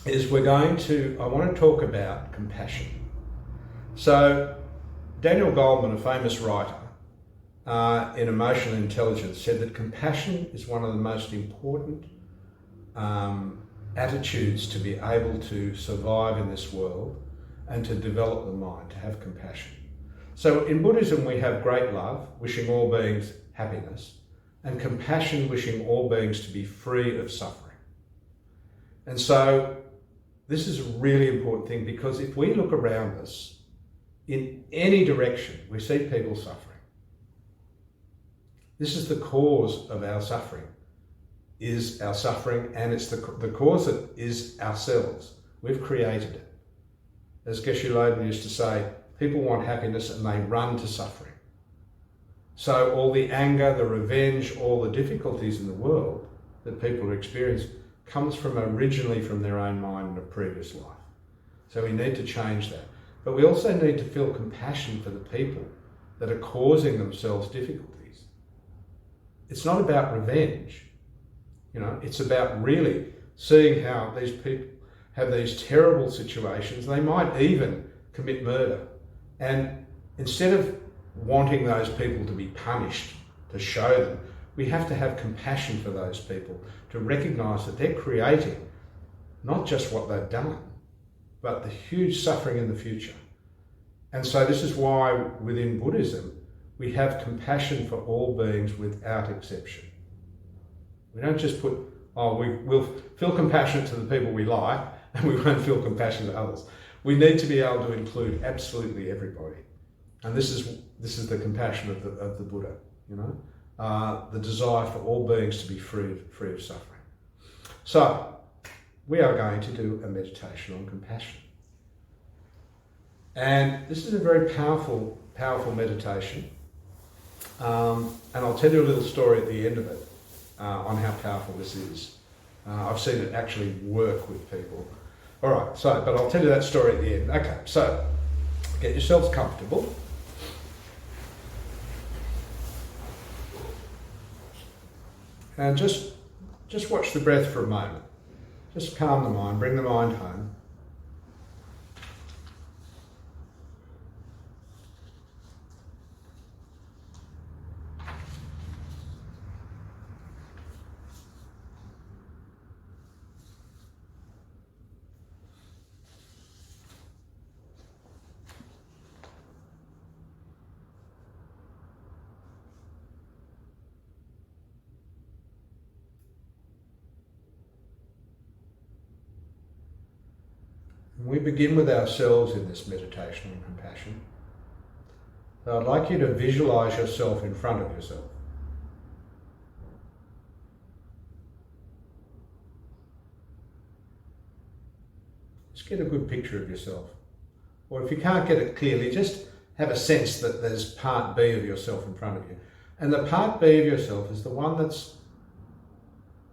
is I want to talk about compassion. So Daniel Goleman, a famous writer in emotional intelligence, said that compassion is one of the most important attitudes to be able to survive in this world and to develop the mind, to have compassion. So in Buddhism we have great love, wishing all beings happiness, and compassion, wishing all beings to be free of suffering. And so this is a really important thing, because if we look around us in any direction, we see people suffering. This is the cause of our suffering, is our suffering, and it's the cause that is ourselves. We've created it. As Geshe Loden used to say, people want happiness and they run to suffering. So all the anger, the revenge, all the difficulties in the world that people experience comes originally from their own mind in a previous life. So we need to change that. But we also need to feel compassion for the people that are causing themselves difficulties. It's not about revenge, it's about really seeing how these people have these terrible situations. They might even commit murder. And instead of wanting those people to be punished, to show them, we have to have compassion for those people, to recognise that they're creating not just what they've done, but the huge suffering in the future. And so this is why within Buddhism, we have compassion for all beings without exception. We don't just put, we'll feel compassionate to the people we like, and we won't feel compassion to others. We need to be able to include absolutely everybody. And this is the compassion of the Buddha, the desire for all beings to be free of suffering. So, we are going to do a meditation on compassion. And this is a very powerful meditation. And I'll tell you a little story at the end of it on how powerful this is. I've seen it actually work with people. All right, but I'll tell you that story at the end. Okay, so get yourselves comfortable. And just watch the breath for a moment. Just calm the mind, bring the mind home. We begin with ourselves in this meditation on compassion. So I'd like you to visualise yourself in front of yourself. Just get a good picture of yourself. Or if you can't get it clearly, just have a sense that there's part B of yourself in front of you. And the part B of yourself is the one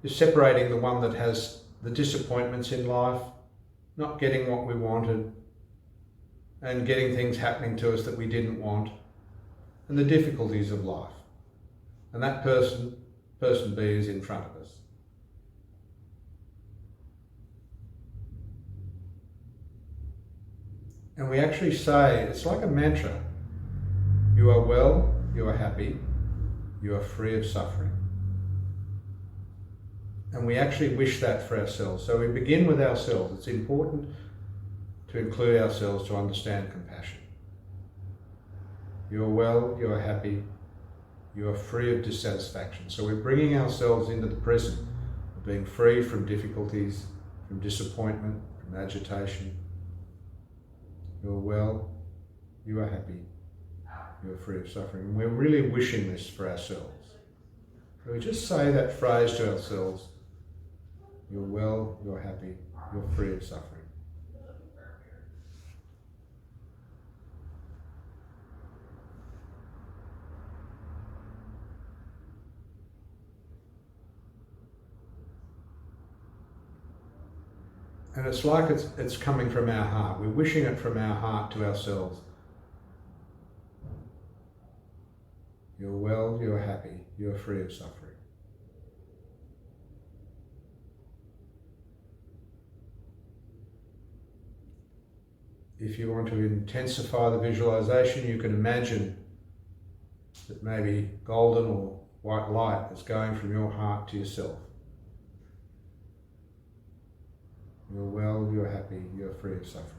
you're separating the one that has the disappointments in life, not getting what we wanted, and getting things happening to us that we didn't want, and the difficulties of life. And that person B is in front of us. And we actually say, it's like a mantra, you are well, you are happy, you are free of suffering. And we actually wish that for ourselves. So we begin with ourselves. It's important to include ourselves to understand compassion. You are well, you are happy, you are free of dissatisfaction. So we're bringing ourselves into the present, of being free from difficulties, from disappointment, from agitation. You are well, you are happy, you are free of suffering. And we're really wishing this for ourselves. So we just say that phrase to ourselves. You're well, you're happy, you're free of suffering. And it's like it's coming from our heart. We're wishing it from our heart to ourselves. You're well, you're happy, you're free of suffering. if you want to intensify the visualization, you can imagine that maybe golden or white light is going from your heart to yourself. You're well, you're happy, you're free of suffering.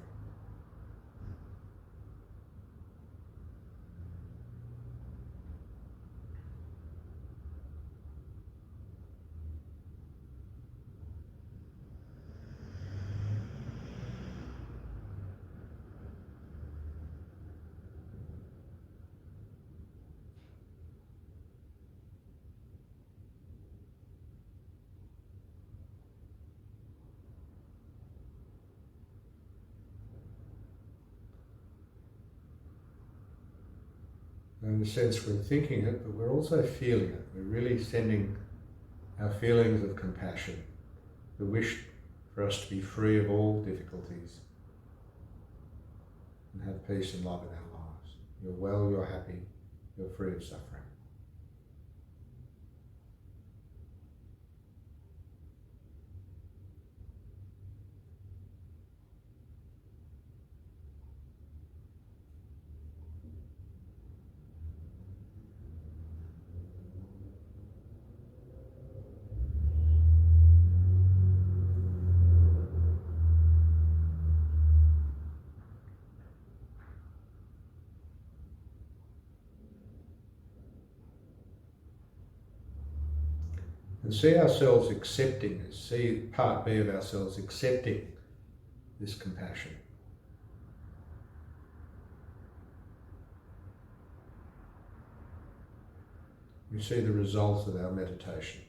In a sense, we're thinking it, but we're also feeling it. We're really sending our feelings of compassion, the wish for us to be free of all difficulties and have peace and love in our lives. You're well, you're happy, you're free of suffering. And see ourselves accepting this, see part B of ourselves accepting this compassion. We see the results of our meditation.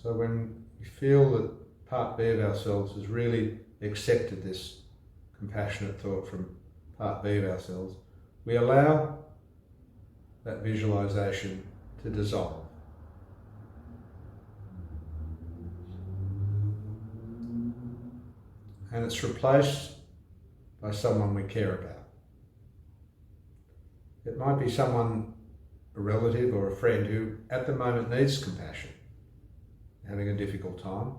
So when we feel that part B of ourselves has really accepted this compassionate thought from part B of ourselves, we allow that visualization to dissolve. And it's replaced by someone we care about. It might be someone, a relative or a friend who at the moment needs compassion, having a difficult time.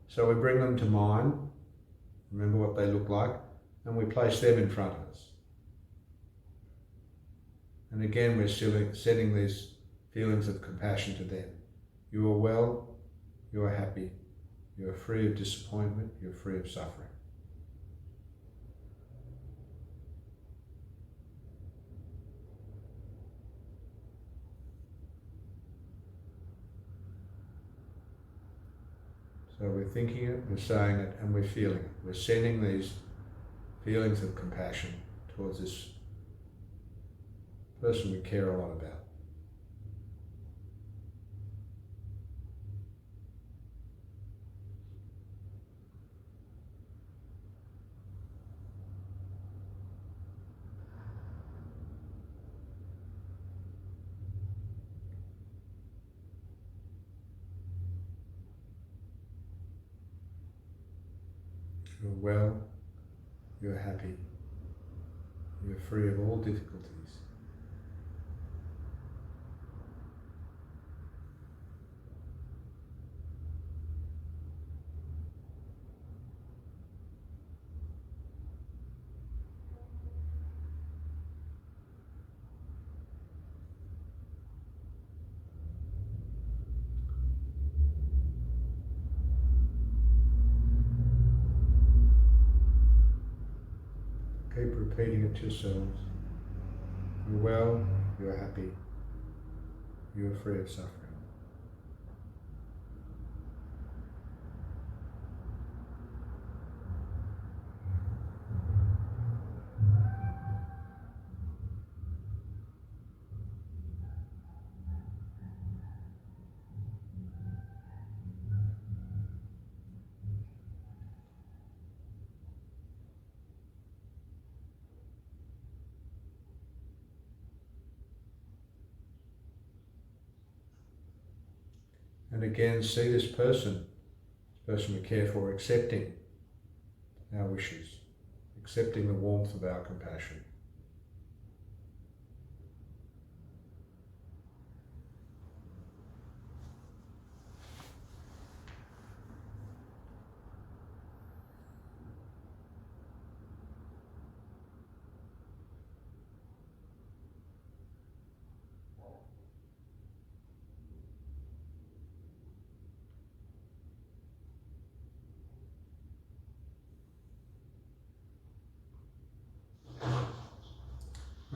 So we bring them to mind, remember what they look like, and we place them in front of us. And again, we're still sending these feelings of compassion to them. You are well, you are happy, you are free of disappointment, you're free of suffering. So we're thinking it, we're saying it, and we're feeling it. We're sending these feelings of compassion towards this person we care a lot about. You're well, you're happy, you're free of all difficulties. Keep repeating it to yourselves. You're well, you're happy, you're free of suffering. And again, see this person we care for, accepting our wishes, accepting the warmth of our compassion.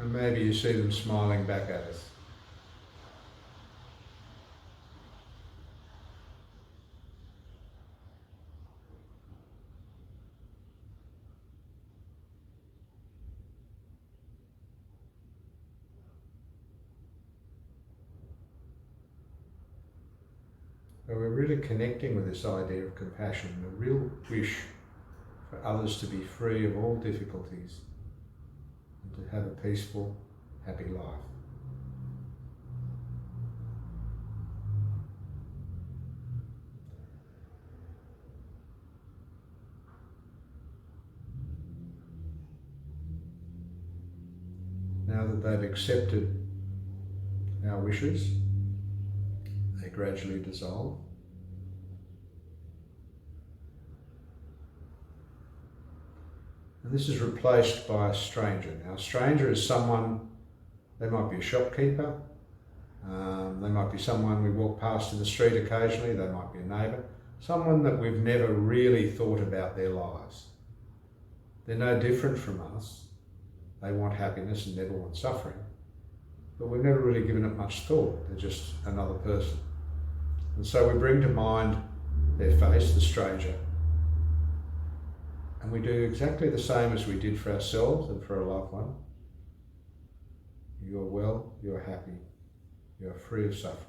And maybe you see them smiling back at us. So we're really connecting with this idea of compassion, the real wish for others to be free of all difficulties and to have a peaceful, happy life. Now that they've accepted our wishes, they gradually dissolve. And this is replaced by a stranger. Now, a stranger is someone, they might be a shopkeeper, they might be someone we walk past in the street occasionally, they might be a neighbour, someone that we've never really thought about their lives. They're no different from us. They want happiness and never want suffering. But we've never really given it much thought. They're just another person. And so we bring to mind their face, the stranger, and we do exactly the same as we did for ourselves and for a loved one. You're well, you're happy, you're free of suffering.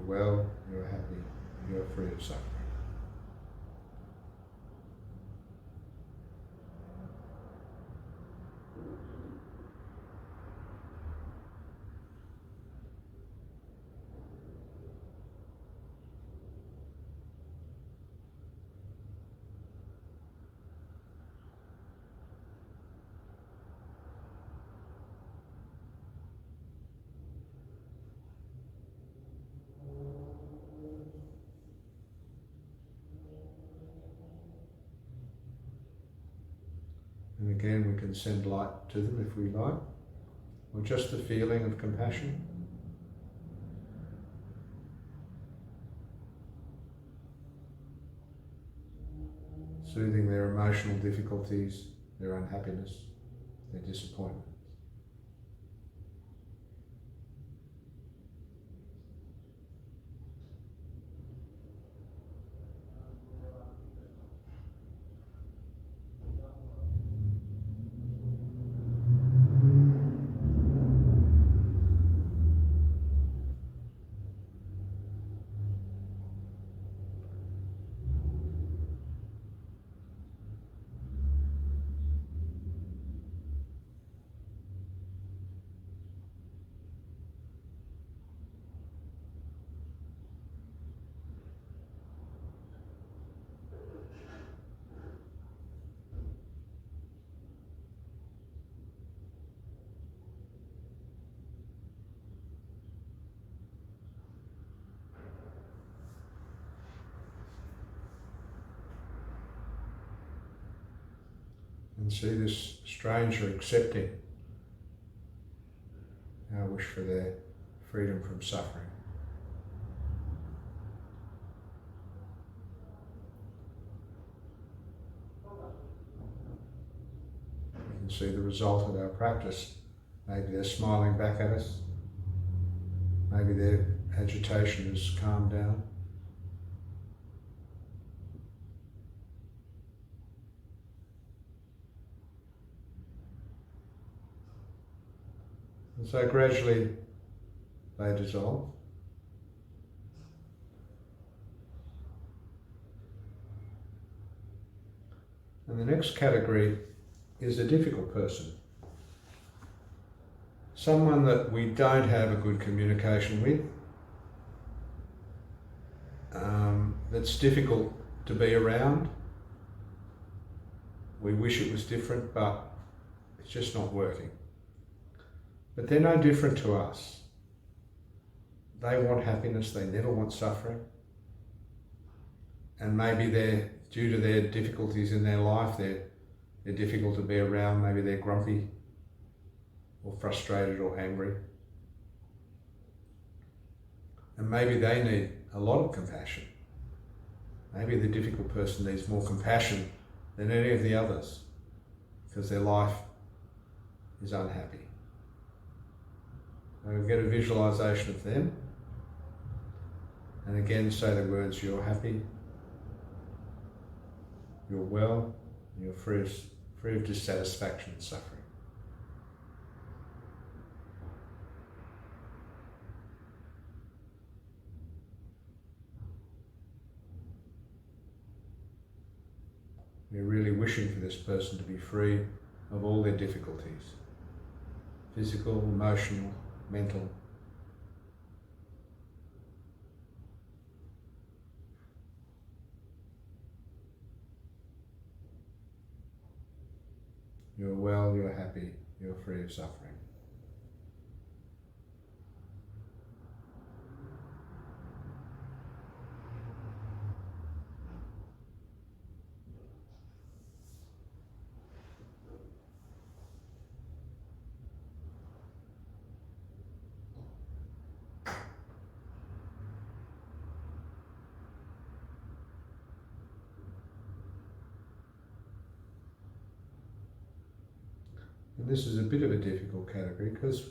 Well, you're happy, you're free of suffering. And again, we can send light to them if we like, or just the feeling of compassion. Soothing their emotional difficulties, their unhappiness, their disappointment. And see this stranger accepting our wish for their freedom from suffering. You can see the result of our practice. Maybe they're smiling back at us. Maybe their agitation has calmed down. And so gradually they dissolve. And the next category is a difficult person. Someone that we don't have a good communication with, that's difficult to be around. We wish it was different, but it's just not working. But they're no different to us. They want happiness, they never want suffering. And maybe they're, due to their difficulties in their life, they're difficult to be around. Maybe they're grumpy or frustrated or angry. And maybe they need a lot of compassion. Maybe the difficult person needs more compassion than any of the others because their life is unhappy. So we get a visualization of them, and again say the words, you're happy, you're well, and you're free of dissatisfaction and suffering. We're really wishing for this person to be free of all their difficulties, physical, emotional, mental. You're well, you're happy, you're free of suffering. And this is a bit of a difficult category because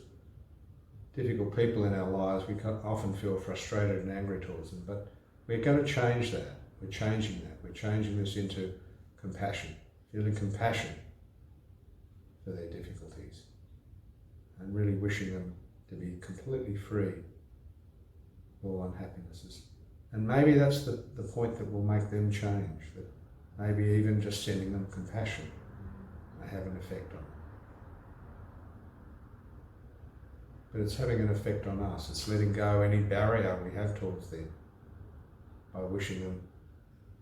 difficult people in our lives, we can often feel frustrated and angry towards them, but we're going to change that. We're changing that. We're changing this into compassion, feeling compassion for their difficulties and really wishing them to be completely free of all unhappinesses. And maybe that's the point that will make them change, that maybe even just sending them compassion may have an effect on them. But it's having an effect on us. It's letting go any barrier we have towards them by wishing them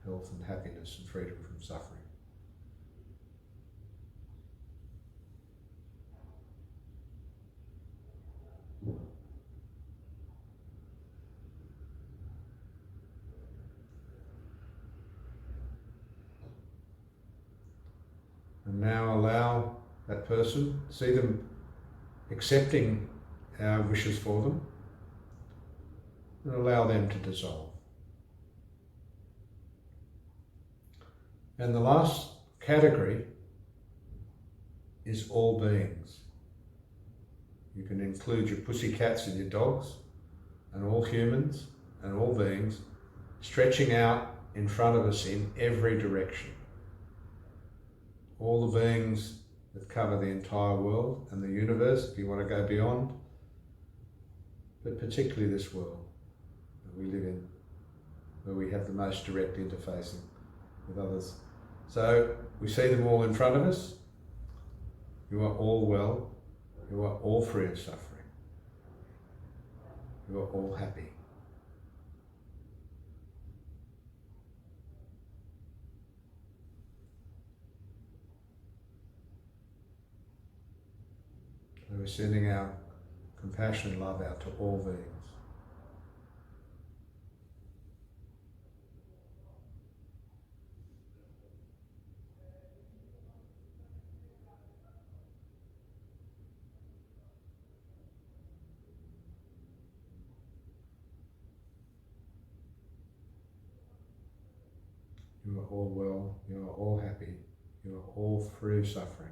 health and happiness and freedom from suffering. And now allow that person, see them accepting our wishes for them, and allow them to dissolve. And the last category is all beings. You can include your pussycats and your dogs, and all humans and all beings, stretching out in front of us in every direction. All the beings that cover the entire world and the universe, if you want to go beyond, but particularly this world that we live in, where we have the most direct interfacing with others. So we see them all in front of us. You are all well. You are all free of suffering. You are all happy. So we're sending our compassion and love out to all beings. You are all well, you are all happy, you are all free of suffering.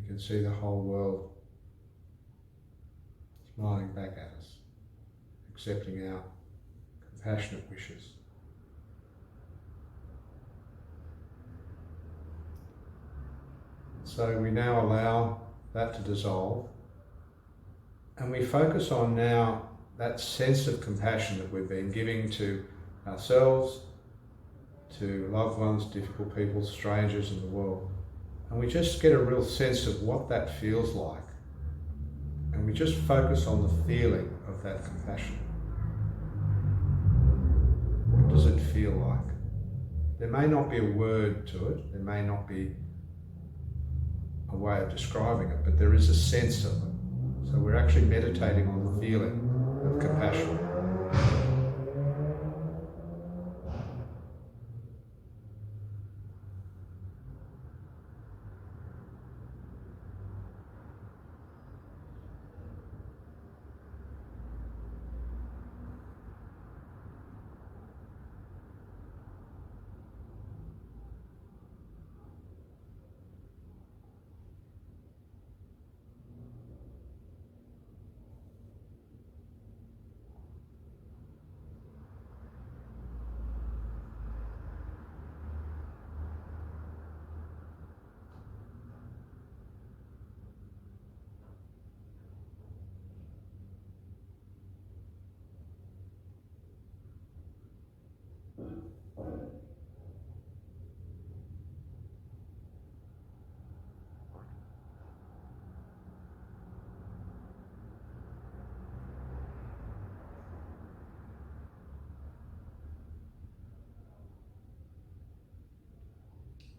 can see the whole world smiling back at us, accepting our compassionate wishes. So we now allow that to dissolve, and we focus on now that sense of compassion that we've been giving to ourselves, to loved ones, difficult people, strangers in the world. And we just get a real sense of what that feels like. And we just focus on the feeling of that compassion. What does it feel like? There may not be a word to it, there may not be a way of describing it, but there is a sense of it. So we're actually meditating on the feeling of compassion.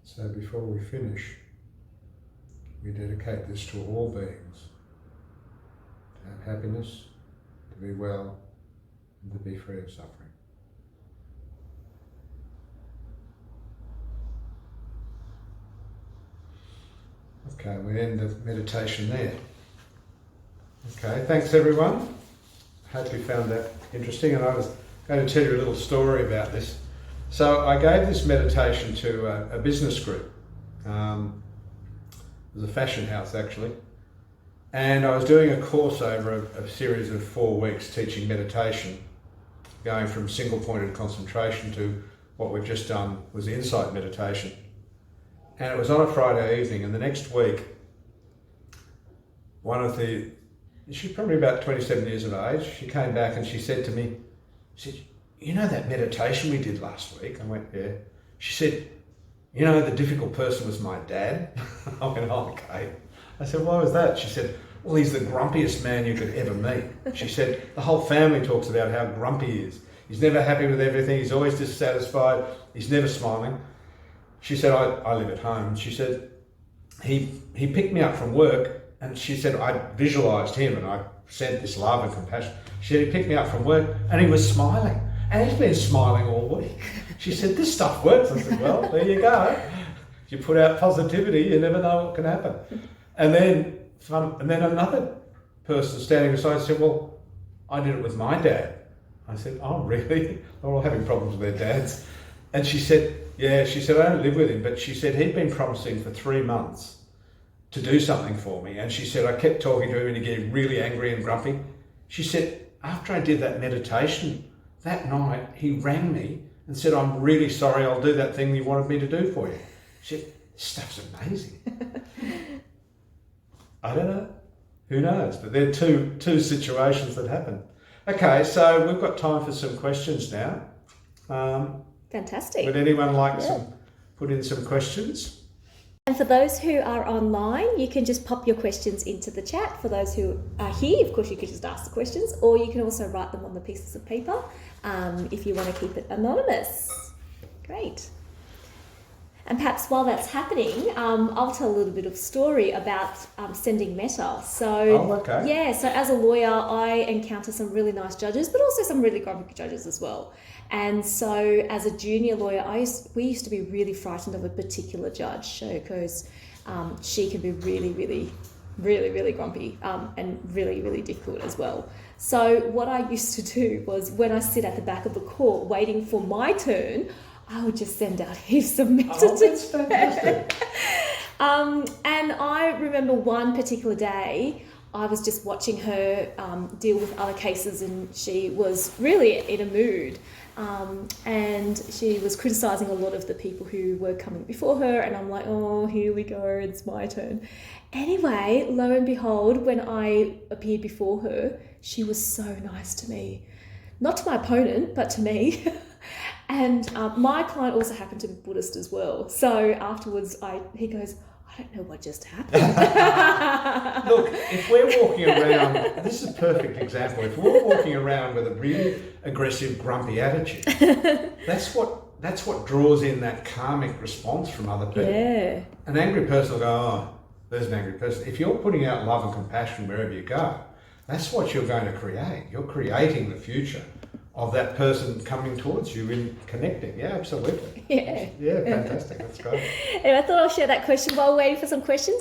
So before we finish, we dedicate this to all beings, to have happiness, to be well, and to be free of suffering. Okay, we end the meditation there. Okay, thanks everyone. Hope you found that interesting, and I was going to tell you a little story about this. So I gave this meditation to a business group. It was a fashion house actually. And I was doing a course over a series of 4 weeks teaching meditation, going from single pointed concentration to what we've just done was insight meditation. And it was on a Friday evening, and the next week, she's probably about 27 years of age, she came back and she said to me, she said, "You know that meditation we did last week?" I went, "Yeah." She said, "You know, the difficult person was my dad." I went, "Oh, okay." I said, "Why was that?" She said, "Well, he's the grumpiest man you could ever meet." She said, "The whole family talks about how grumpy he is. He's never happy with everything. He's always dissatisfied. He's never smiling." She said, I live at home. She said, he picked me up from work, and she said, I visualised him and I sent this love and compassion. She said, he picked me up from work and he was smiling. And he's been smiling all week. She said, "This stuff works." I said, "Well, there you go. If you put out positivity, you never know what can happen." And then another person standing beside said, "Well, I did it with my dad." I said, "Oh, really?" They're all having problems with their dads. And she said, "Yeah," she said, "I don't live with him," but she said he'd been promising for 3 months to do something for me. And she said, I kept talking to him and he'd get really angry and grumpy. She said, after I did that meditation, that night he rang me and said, "I'm really sorry, I'll do that thing you wanted me to do for you." She said, "This stuff's amazing." I don't know. Who knows? But there are two situations that happen. Okay, so we've got time for some questions now. Fantastic. Would anyone like put in some questions? And for those who are online, you can just pop your questions into the chat. For those who are here, of course, you could just ask the questions, or you can also write them on the pieces of paper if you want to keep it anonymous. Great. And perhaps while that's happening, I'll tell a little bit of story about sending metta. So, so as a lawyer, I encounter some really nice judges, but also some really grumpy judges as well. And so as a junior lawyer, we used to be really frightened of a particular judge because she can be really, really, really, really grumpy and really, really difficult as well. So what I used to do was when I sit at the back of the court waiting for my turn, I would just send out heaps of metta. Oh, that's fantastic. And I remember one particular day, I was just watching her deal with other cases, and she was really in a mood. And she was criticising a lot of the people who were coming before her, and I'm like, oh, here we go, it's my turn. Anyway, lo and behold, when I appeared before her, she was so nice to me. Not to my opponent, but to me. And my client also happened to be Buddhist as well. So afterwards, he goes, I don't know what just happened. Look, if we're walking around, this is a perfect example. If we're walking around with a really aggressive, grumpy attitude, that's what draws in that karmic response from other people. Yeah. An angry person will go, oh, there's an angry person. If you're putting out love and compassion wherever you go, that's what you're going to create. You're creating the future of that person coming towards you in connecting. Yeah, absolutely. Yeah. Yeah, fantastic. That's great. And I thought I'll share that question while we're waiting for some questions.